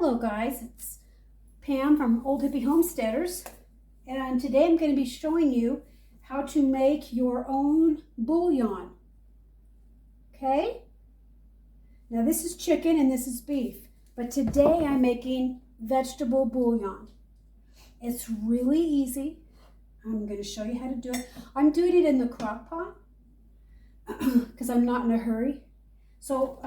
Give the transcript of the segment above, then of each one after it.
Hello guys, it's Pam from Old Hippie Homesteaders, and today I'm going to be showing you how to make your own bouillon. Okay? Now this is chicken and this is beef, but today I'm making vegetable bouillon. It's really easy. I'm going to show you how to do it. I'm doing it in the crock pot because I'm not in a hurry. So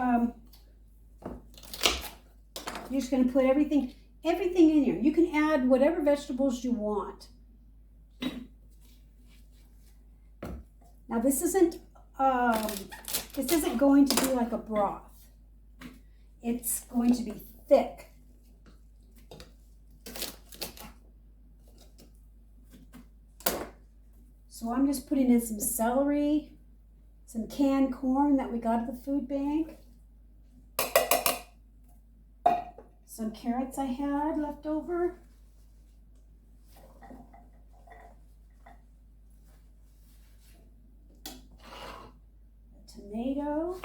you're just going to put everything in here. You can add whatever vegetables you want. Now this isn't going to be like a broth. It's going to be thick. So I'm just putting in some celery, some canned corn that we got at the food bank, some carrots I had left over, a tomato,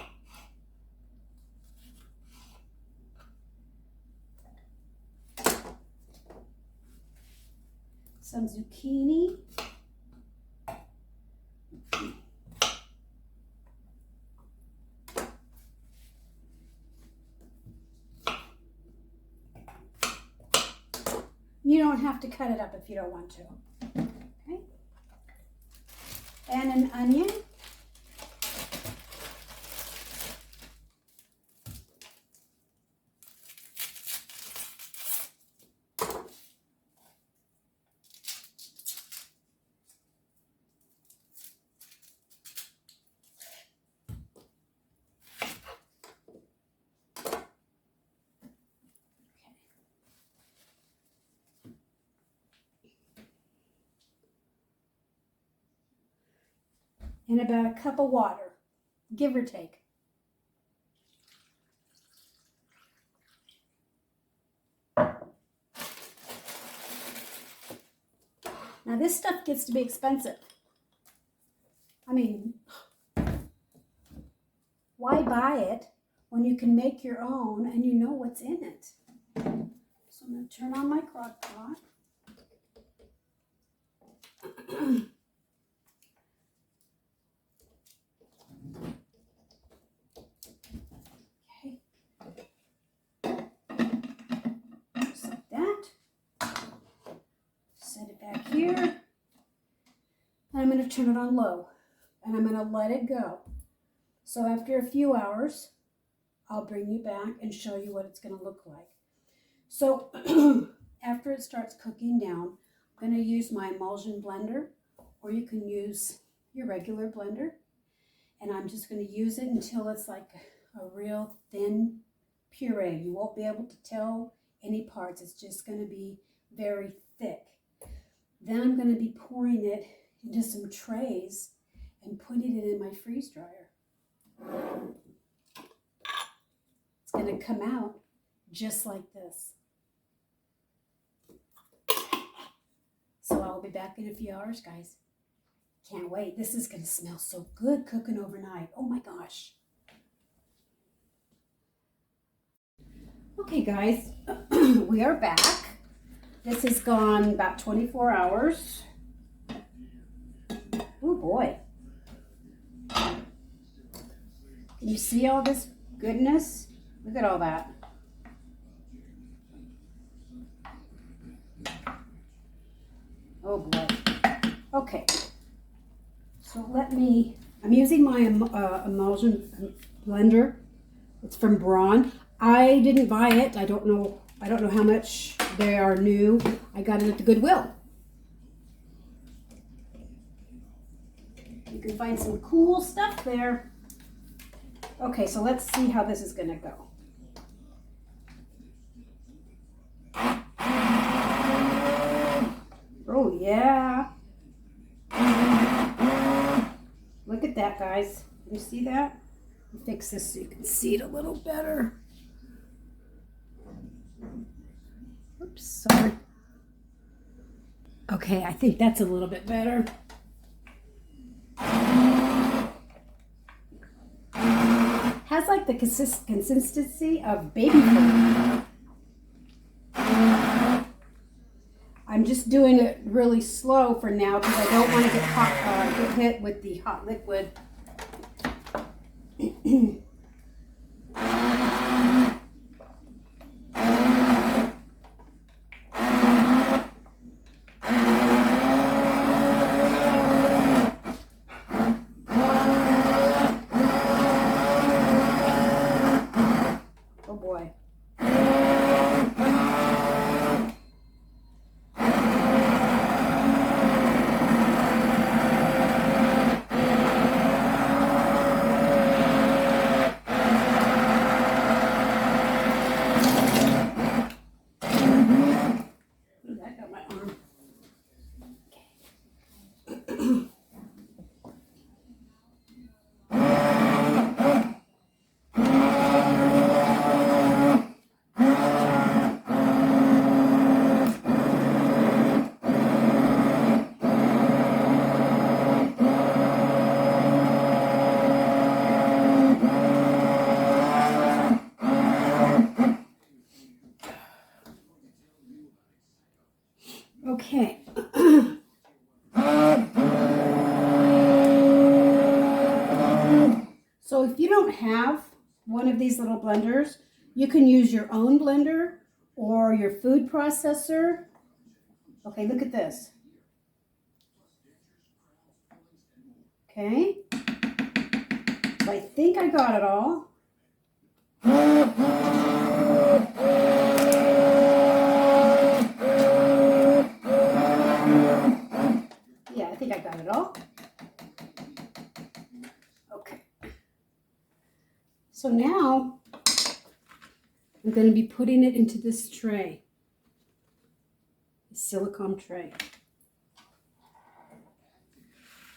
some zucchini, you don't have to cut it up if you don't want to. Okay? And an onion. And about a cup of water, give or take. Now this stuff gets to be expensive. I mean, why buy it when you can make your own and you know what's in it? So I'm going to turn on my crock pot. Here, and I'm going to turn it on low, and I'm going to let it go. So after a few hours, I'll bring you back and show you what it's going to look like. So after it starts cooking down, I'm going to use my emulsion blender, or you can use your regular blender, and I'm just going to use it until it's like a real thin puree. You won't be able to tell any parts. It's just going to be very thick. Then I'm going to be pouring it into some trays and putting it in my freeze dryer. It's going to come out just like this. So I'll be back in a few hours, guys. Can't wait. This is going to smell so good cooking overnight. Oh my gosh. Okay, guys, we are back. This has gone about 24 hours. Oh boy. Can you see all this goodness? Look at all that. Oh boy. Okay. So I'm using my emulsion blender. It's from Braun. I didn't buy it. I don't know how much they are new. I got it at the Goodwill. You can find some cool stuff there. Okay, so let's see how this is going to go. Oh, yeah. Look at that, guys. Can you see that? Let me fix this so you can see it a little better. Oops, sorry. Okay, I think that's a little bit better. Has like the consistency of baby food. I'm just doing it really slow for now because I don't want to get hit with the hot liquid. Oh boy. That got my arm. Okay. So if you don't have one of these little blenders, you can use your own blender or your food processor. Okay, look at this. Okay. So I think I got it all. Yeah, I think I got it all. Okay. So now I'm going to be putting it into this tray, a silicone tray.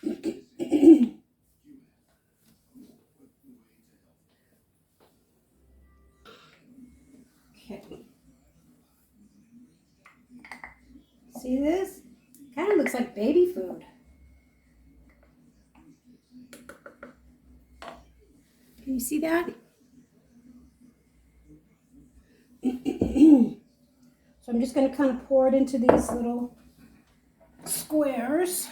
Okay. See this? Kind of looks like baby food. Can you see that? So I'm just going to kind of pour it into these little squares.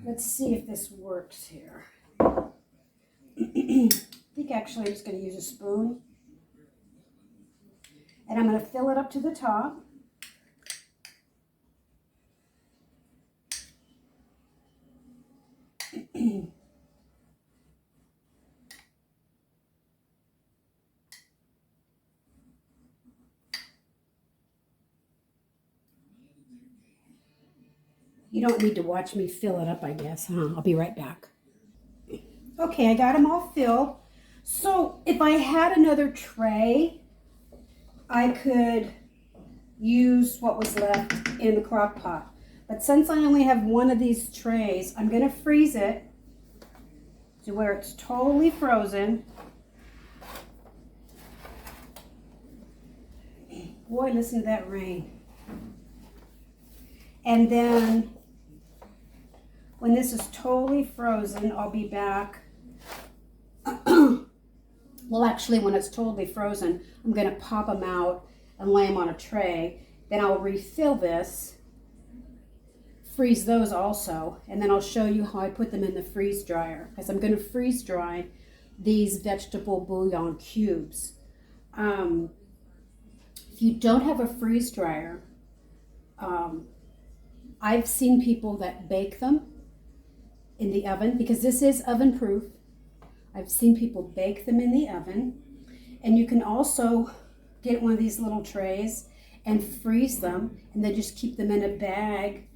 Let's see if this works here. I think actually I'm just going to use a spoon. And I'm going to fill it up to the top. You don't need to watch me fill it up, I guess, huh? I'll be right back. Okay, I got them all filled. So if I had another tray, I could use what was left in the crock pot. But since I only have one of these trays, I'm going to freeze it to where it's totally frozen. Boy, listen to that rain. And then when this is totally frozen, I'll be back. Well, actually, when it's totally frozen, I'm going to pop them out and lay them on a tray. Then I'll refill this, freeze those also, and then I'll show you how I put them in the freeze dryer, because I'm going to freeze dry these vegetable bouillon cubes. If you don't have a freeze dryer, I've seen people that bake them in the oven, because this is oven proof. I've seen people bake them in the oven. And you can also get one of these little trays and freeze them, and then just keep them in a bag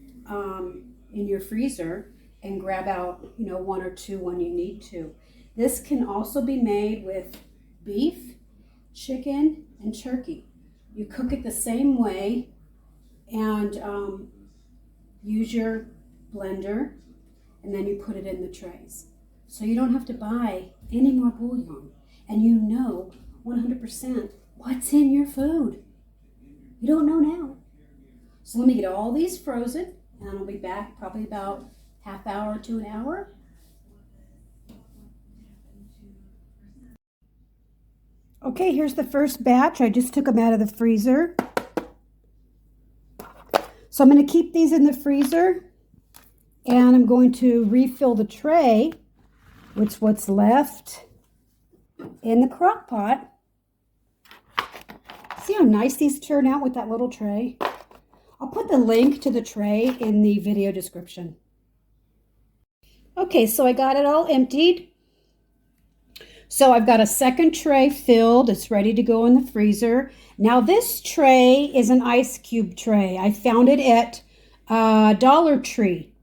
in your freezer and grab out, one or two when you need to. This can also be made with beef, chicken, and turkey. You cook it the same way and use your blender, and then you put it in the trays. So you don't have to buy any more bouillon, and you know 100% what's in your food. You don't know now. So let me get all these frozen, and I'll be back probably about half hour to an hour. Okay, here's the first batch. I just took them out of the freezer. So I'm going to keep these in the freezer, and I'm going to refill the tray with what's left in the crock pot. See how nice these turn out with that little tray? I'll put the link to the tray in the video description. Okay, so I got it all emptied. So I've got a second tray filled. It's ready to go in the freezer. Now this tray is an ice cube tray. I found it at Dollar Tree.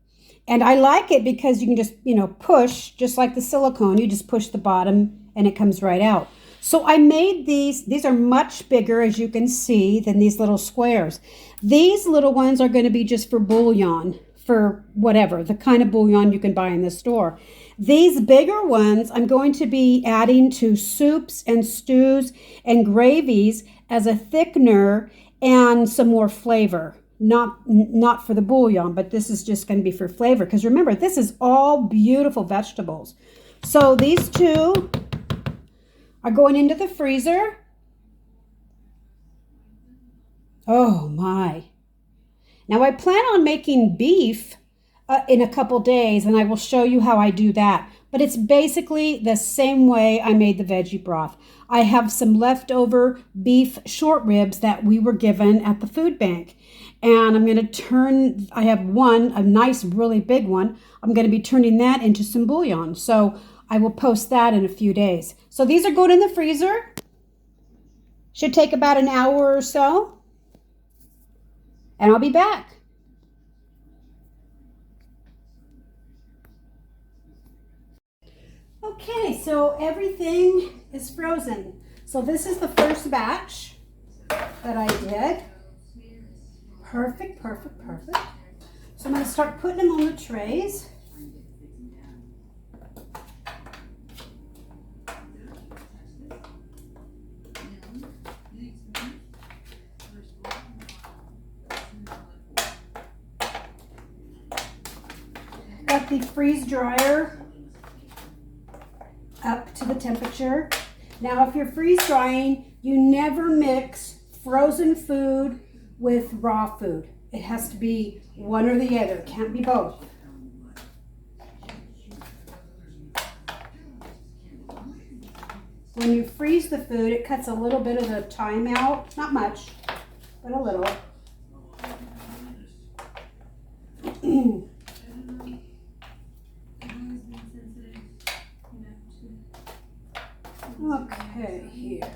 And I like it because you can just, push, just like the silicone. You just push the bottom and it comes right out. So I made these. These are much bigger, as you can see, than these little squares. These little ones are going to be just for bouillon, for whatever, the kind of bouillon you can buy in the store. These bigger ones I'm going to be adding to soups and stews and gravies as a thickener and some more flavor. Not for the bouillon, but this is just going to be for flavor. Because remember, this is all beautiful vegetables. So these two are going into the freezer. Oh my. Now I plan on making beef in a couple days, and I will show you how I do that. But it's basically the same way I made the veggie broth. I have some leftover beef short ribs that we were given at the food bank. And I'm going to I have one, a nice, really big one. I'm going to be turning that into some bouillon. So I will post that in a few days. So these are going in the freezer. Should take about an hour or so. And I'll be back. Okay, so everything is frozen. So this is the first batch that I did. Perfect, perfect, perfect. So I'm going to start putting them on the trays. Got the freeze dryer up to the temperature. Now, if you're freeze drying, you never mix frozen food with raw food. It has to be one or the other. It can't be both. When you freeze the food, it cuts a little bit of the time out. Not much, but a little. Okay, here.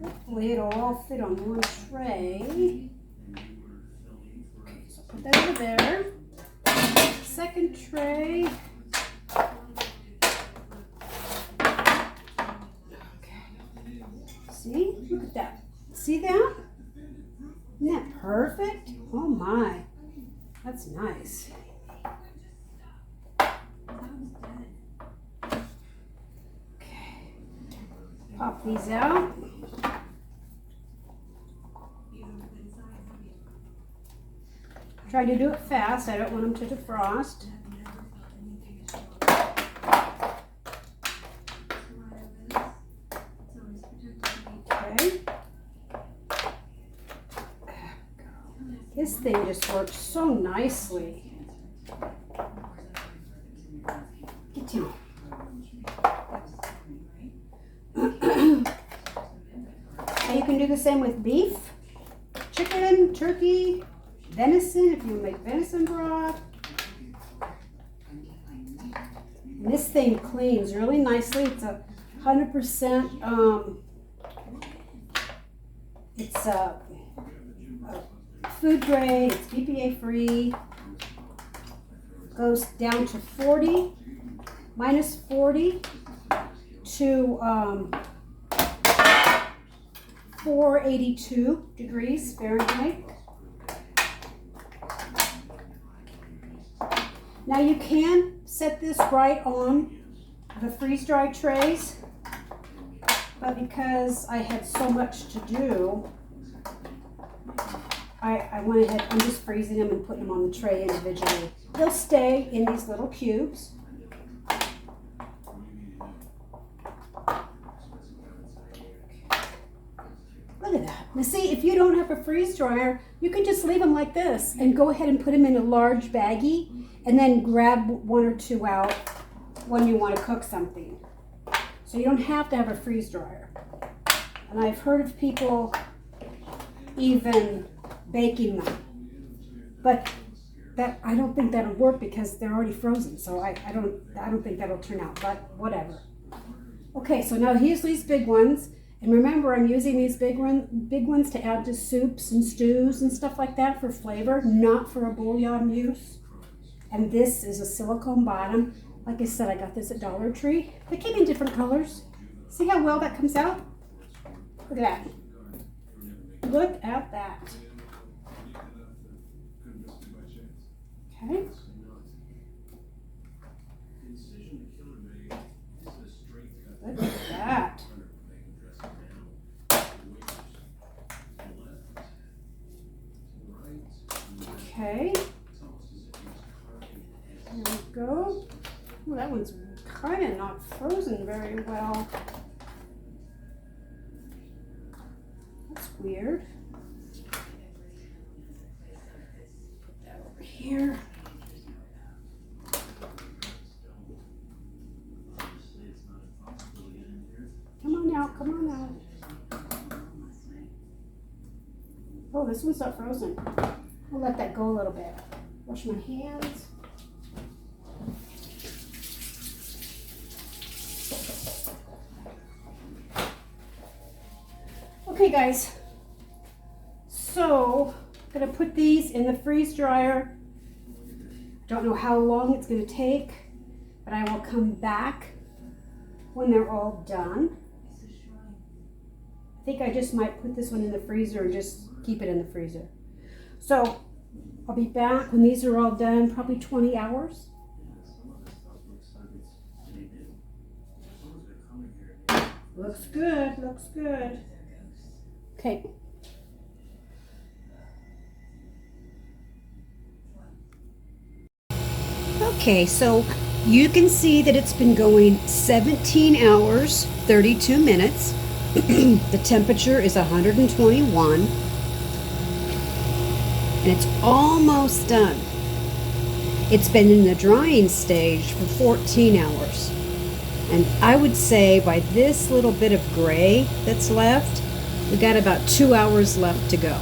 Hopefully it'll all fit on one tray. Okay, so put that over there. Second tray. Okay. See? Look at that. See that? Isn't that perfect? Oh my. That's nice. Pop these out. Try to do it fast. I don't want them to defrost. Okay. This thing just works so nicely. Get down. Now you can do the same with beef, chicken, turkey, venison, if you make venison broth. And this thing cleans really nicely. It's 100%, it's food grade, it's BPA free. Goes down to 40, minus 40 to 482 degrees Fahrenheit. Now you can set this right on the freeze-dried trays, but because I had so much to do, I went ahead, I'm just freezing them and putting them on the tray individually. They'll stay in these little cubes. Look at that. Now see, if you don't have a freeze dryer, you can just leave them like this and go ahead and put them in a large baggie and then grab 1 or 2 out when you want to cook something. So you don't have to have a freeze dryer. And I've heard of people even baking them. But that, I don't think that'll work because they're already frozen. So I don't think that'll turn out, but whatever. Okay, so now here's these big ones. And remember, I'm using these big ones to add to soups and stews and stuff like that for flavor, not for a bouillon use. And this is a silicone bottom. Like I said, I got this at Dollar Tree. They came in different colors. See how well that comes out? Look at that. Look at that. Okay. Look at that. Okay. There we go. Oh, that one's kind of not frozen very well. That's weird. Put that over here. Come on out, come on out. Oh, this one's not frozen. I'll let that go a little bit. Wash my hands. Okay guys, so I'm gonna put these in the freeze dryer. Don't know how long it's gonna take, but I will come back when they're all done. I think I just might put this one in the freezer and just keep it in the freezer. So I'll be back when these are all done, probably 20 hours. Looks good, looks good. Okay. Okay, so you can see that it's been going 17 hours, 32 minutes. The temperature is 121. And it's almost done. It's been in the drying stage for 14 hours. And I would say by this little bit of gray that's left, we got about 2 hours left to go.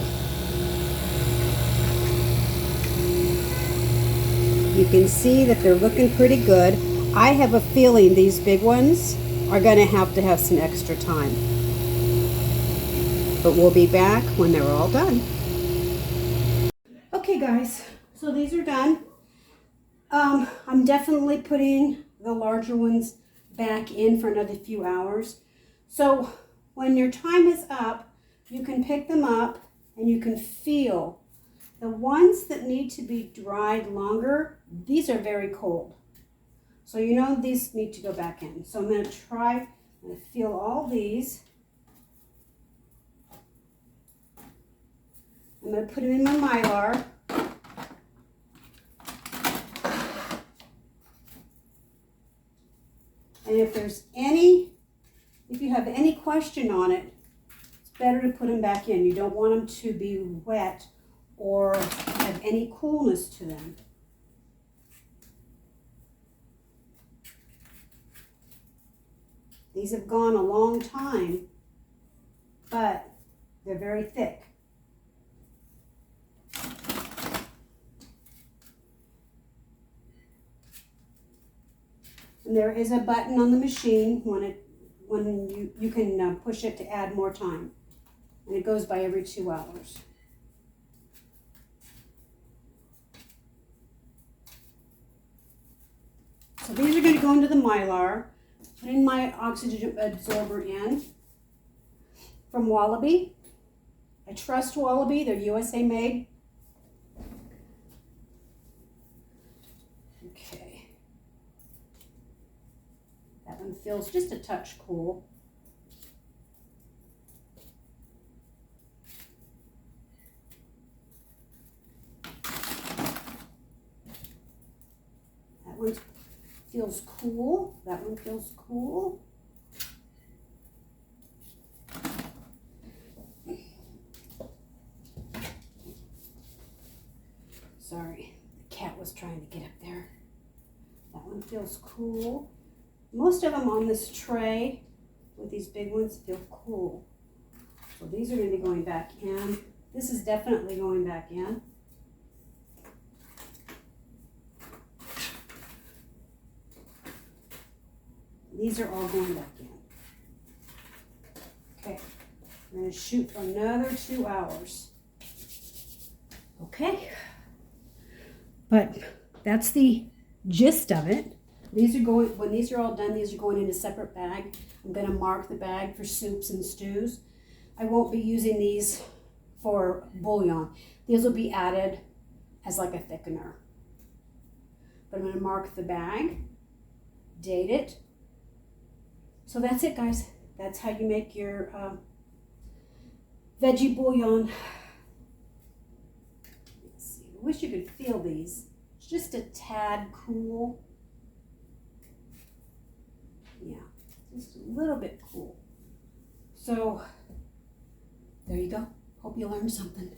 You can see that they're looking pretty good. I have a feeling these big ones are going to have some extra time. But we'll be back when they're all done. Okay guys, so these are done. I'm definitely putting the larger ones back in for another few hours. So when your time is up, you can pick them up and you can feel. The ones that need to be dried longer, these are very cold. So you know these need to go back in. So I'm going to feel all these. I'm going to put them in my Mylar. And if you have any question on it, it's better to put them back in. You don't want them to be wet or have any coolness to them. These have gone a long time, but they're very thick. And there is a button on the machine when you can push it to add more time. And it goes by every 2 hours. So these are going to go into the Mylar. Putting my oxygen absorber in from Wallaby. I trust Wallaby, they're USA made. Okay. That one feels just a touch cool. That one feels cool. That one feels cool. Sorry, the cat was trying to get up there. That one feels cool. Most of them on this tray with these big ones feel cool. So these are going to be going back in. This is definitely going back in. These are all going back in. Okay, we're going to shoot for another 2 hours. Okay, but that's the gist of it. These are going, when these are all done, these are going in a separate bag. I'm going to mark the bag for soups and stews. I won't be using these for bouillon. These will be added as like a thickener. But I'm going to mark the bag, date it. So that's it, guys. That's how you make your veggie bouillon. Let's see. I wish you could feel these. It's just a tad cool. Yeah, just a little bit cool. So there you go. Hope you learned something.